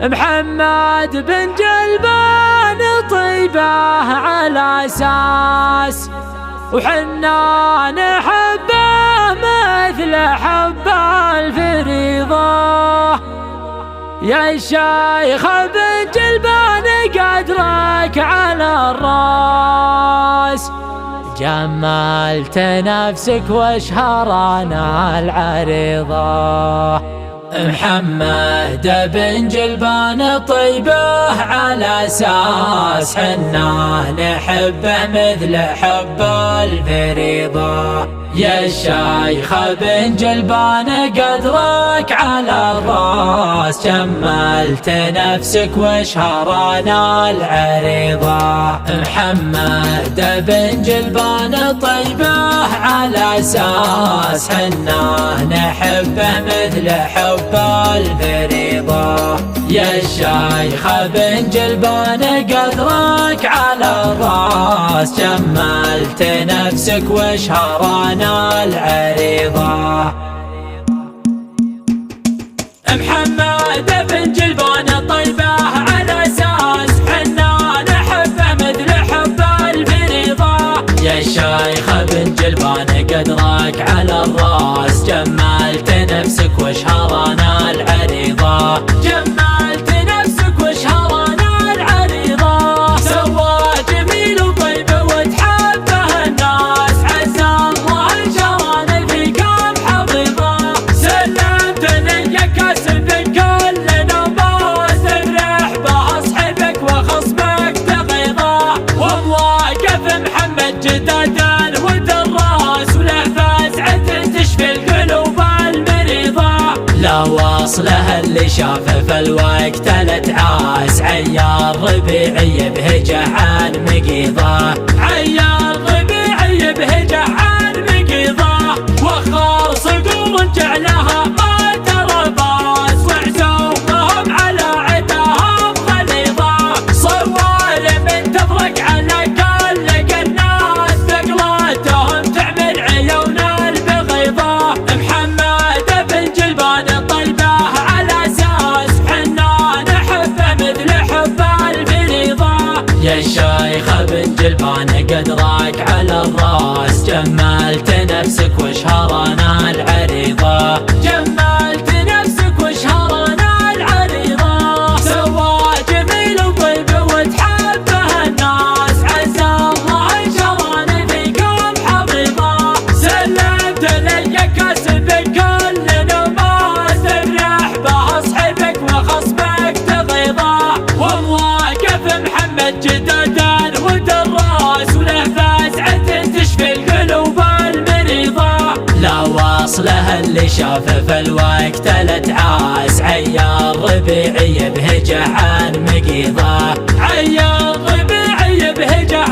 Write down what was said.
محمد بن جلبان طيبه على اساس وحنا نحبه مثل حب الفريضة. يا شيخ بن جلبان قدرك على الراس، جملت نفسك واشهرنا العريضة. محمد بن جلبان طيبه على اساس حنا نحبه مثل حب الفريضة. يا شيخ بن جلبان قدرك على الراس، جملت نفسك واشهرنا العريضة. محمد بن جلبان طيبه على اساس حنا نحبه مثل حب الفريضة. يا شيخ بن جلبان قدرك على الراس، جملت نفسك واشهرنا العريضة. محمد بن جلبان طيبه على اساس حنا نحبه مثل حب الفريضة. يا شيخ بن جلبان قدرك على الراس، جملت نفسك واشهرنا العريضة. جملت نفسك واشهرنا العريضة. سوى جميل وطيب وتحبه الناس، عسى الله انشرنا فيكم حفيظة. سلمت لك سبك كلنا ما تفرح به اصحبك وخصمك تغيظة. ومواقف محمد جداد ودراس، وله فزعة تشفي القلوب المريضة. لا واصله اللي شافه في الوقت الاتعاس، عيار ربيعي بهجه عن مقيضة. عيار ربيعي بهجه عن مقيضة. وخر صقور جعلها ما ترى باس، وعزومهم على عداهم غليظة. صوال من تفرق على كل الناس، ثقلاتهم تعمل عيون البغيضة. محمد بن جلبان طيبه على اساس حنا نحبه مثل حب الفريضة. يا شيخ بن جلبان قدرك على الراس، جملت نفسك واشهرنا العريضة. جملت نفسك واشهرنا العريضة. سوى جميل وطيب وتحبه الناس، عسى الله انشرنا فيكم حفيظة. سلمت لك سبك كلنا ما تفرح به اصحبك وخصمك تغيظة. ومواقف محمد جداد ودراس، وله فزعة تشفي القلوب المريضة. لا واصله اللي شافه في الوقت الاتعاس، عيار ربيعي بهجه عن مقيضة. عيار ربيعي بهجه